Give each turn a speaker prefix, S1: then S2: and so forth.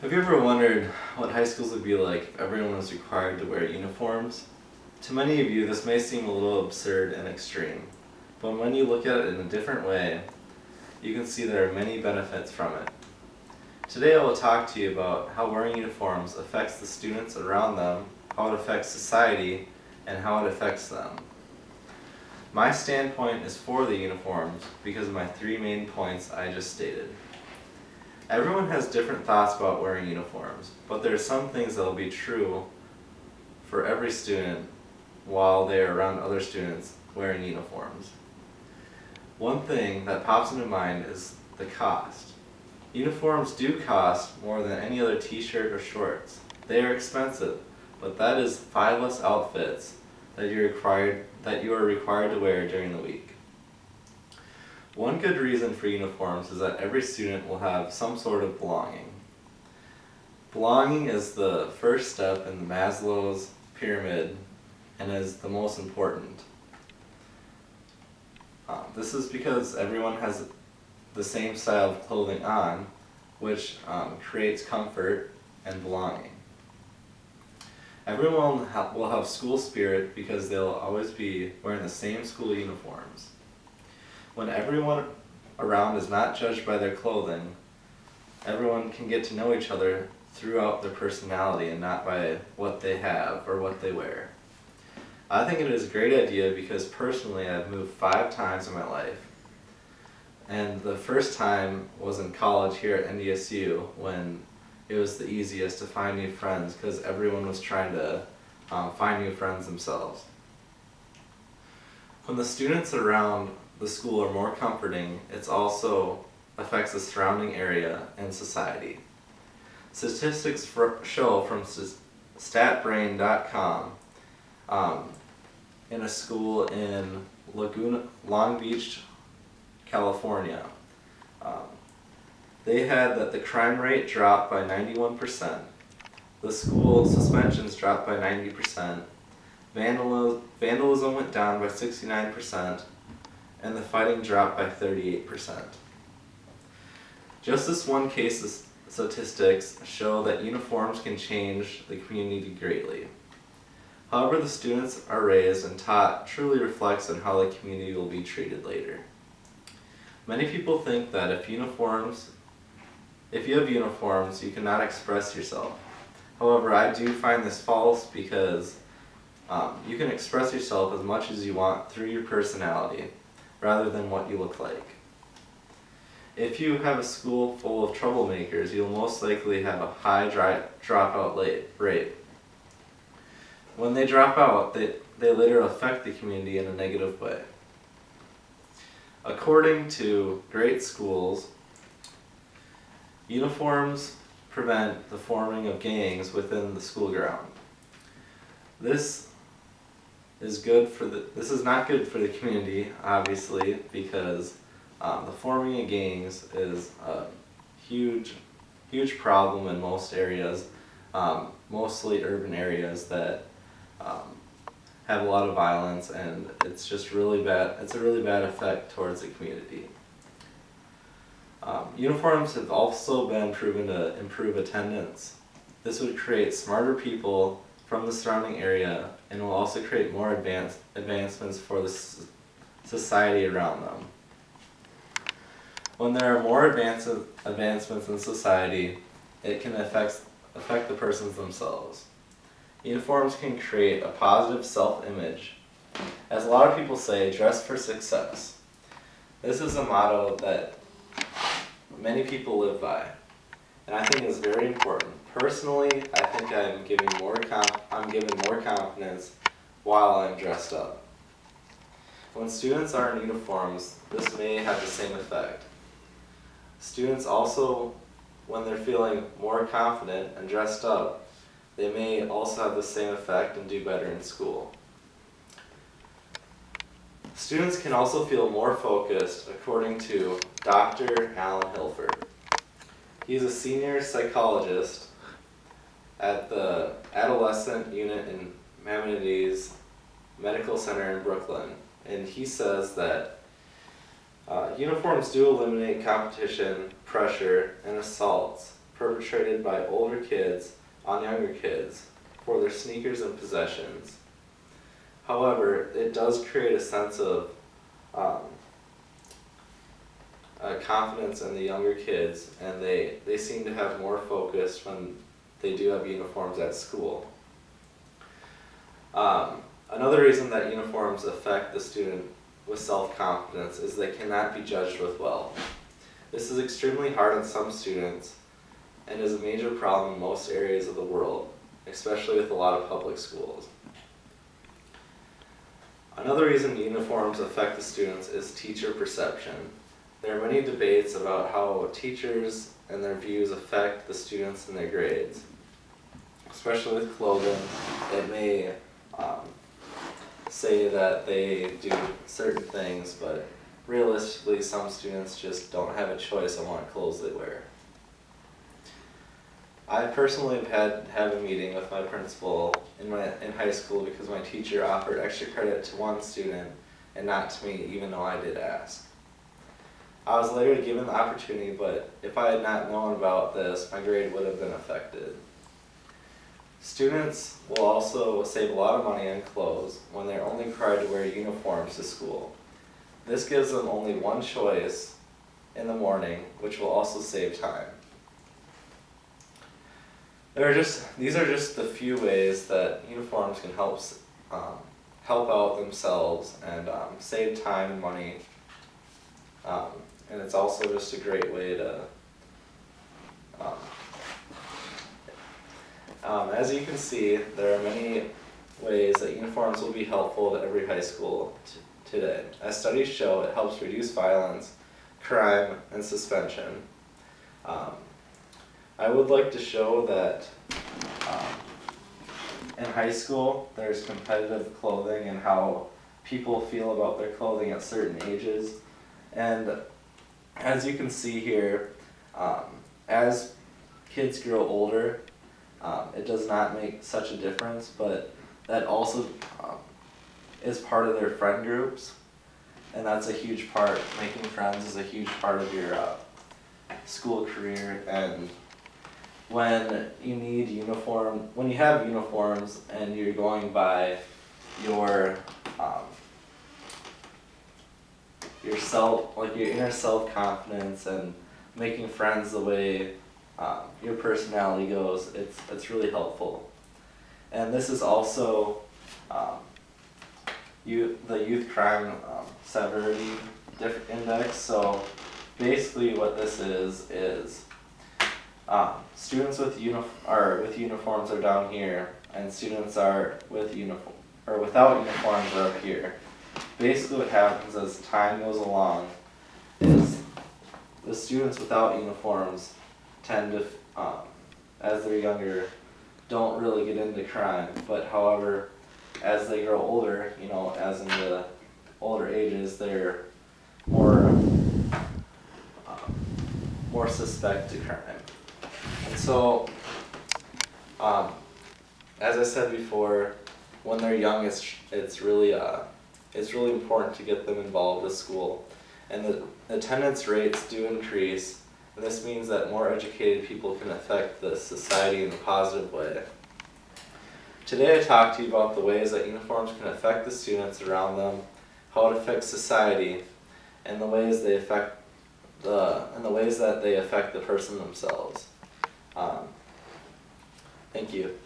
S1: Have you ever wondered what high schools would be like if everyone was required to wear uniforms? To many of you, this may seem a little absurd and extreme, but when you look at it in a different way, you can see there are many benefits from it. Today I will talk to you about how wearing uniforms affects the students around them, how it affects society, and how it affects them. My standpoint is for the uniforms because of my three main points I just stated. Everyone has different thoughts about wearing uniforms, but there are some things that will be true for every student while they are around other students wearing uniforms. One thing that pops into mind is the cost. Uniforms do cost more than any other t-shirt or shorts. They are expensive, but that is 5 less outfits that you are required to wear during the week. One good reason for uniforms is that every student will have some sort of belonging. Belonging is the first step in Maslow's pyramid and is the most important. This is because everyone has the same style of clothing on, which creates comfort and belonging. Everyone will have school spirit because they'll always be wearing the same school uniforms. When everyone around is not judged by their clothing, everyone can get to know each other throughout their personality and not by what they have or what they wear. I think it is a great idea because personally I've moved 5 times in my life. And the first time was in college here at NDSU when it was the easiest to find new friends because everyone was trying to find new friends themselves. When the students around the school are more comforting, it also affects the surrounding area and society. Statistics show from statbrain.com in a school in Long Beach, California, they had that the crime rate dropped by 91%, the school suspensions dropped by 90%, vandalism went down by 69%, and the fighting dropped by 38%. Just this one case of statistics show that uniforms can change the community greatly. However the students are raised and taught truly reflects on how the community will be treated later. Many people think that if you have uniforms, you cannot express yourself. However, I do find this false because you can express yourself as much as you want through your personality, rather than what you look like. If you have a school full of troublemakers, you'll most likely have a high dropout rate. When they drop out, they later affect the community in a negative way. According to great schools, uniforms prevent the forming of gangs within the school ground. This is not good for the community, obviously, because the forming of gangs is a huge problem in most areas, mostly urban areas that have a lot of violence, and it's just really bad. It's a really bad effect towards the community. Uniforms have also been proven to improve attendance. This would create smarter people from the surrounding area and will also create more advancements for the society around them. When there are more advancements in society, it can affect the persons themselves. Uniforms can create a positive self-image. As a lot of people say, dress for success. This is a motto that many people live by, and I think it's very important. Personally, I think I'm given more confidence while I'm dressed up. When students are in uniforms, this may have the same effect. Students also, when they're feeling more confident and dressed up, they may also have the same effect and do better in school. Students can also feel more focused, according to Dr. Alan Hilford. He's a senior psychologist at the Adolescent Unit in Maimonides Medical Center in Brooklyn, and he says that uniforms do eliminate competition, pressure, and assaults perpetrated by older kids on younger kids for their sneakers and possessions. However, it does create a sense of confidence in the younger kids, and they seem to have more focus when they do have uniforms at school. Another reason that uniforms affect the student with self-confidence is they cannot be judged with wealth. This is extremely hard on some students and is a major problem in most areas of the world, especially with a lot of public schools. Another reason uniforms affect the students is teacher perception. There are many debates about how teachers and their views affect the students and their grades. Especially with clothing, it may say that they do certain things, but realistically some students just don't have a choice on what clothes they wear. I personally have had a meeting with my principal in high school because my teacher offered extra credit to one student and not to me, even though I did ask. I was later given the opportunity, but if I had not known about this, my grade would have been affected. Students will also save a lot of money on clothes when they're only required to wear uniforms to school. This gives them only one choice in the morning, which will also save time. These are just the few ways that uniforms can help out themselves and save time and money. And it's also just a great way to as you can see, there are many ways that uniforms will be helpful to every high school today. As studies show, it helps reduce violence, crime, and suspension. I would like to show that in high school, there's competitive clothing and how people feel about their clothing at certain ages. And as you can see here, as kids grow older, it does not make such a difference, but that also is part of their friend groups, and that's a huge part. Making friends is a huge part of your school career, and when you have uniforms and you're going by your inner self-confidence and making friends the way your personality goes, it's really helpful. And this is also the Youth Crime Severity Index. So basically what this is students with uniforms are down here, and students are without uniforms are up here. Basically what happens as time goes along is the students without uniforms tend to, as they're younger, don't really get into crime, but however, as they grow older, as in the older ages, they're more suspect to crime. And so, as I said before, when they're young, it's really important to get them involved with school, and the attendance rates do increase. And this means that more educated people can affect the society in a positive way. Today I talked to you about the ways that uniforms can affect the students around them, how it affects society, and the ways that they affect the person themselves. Thank you.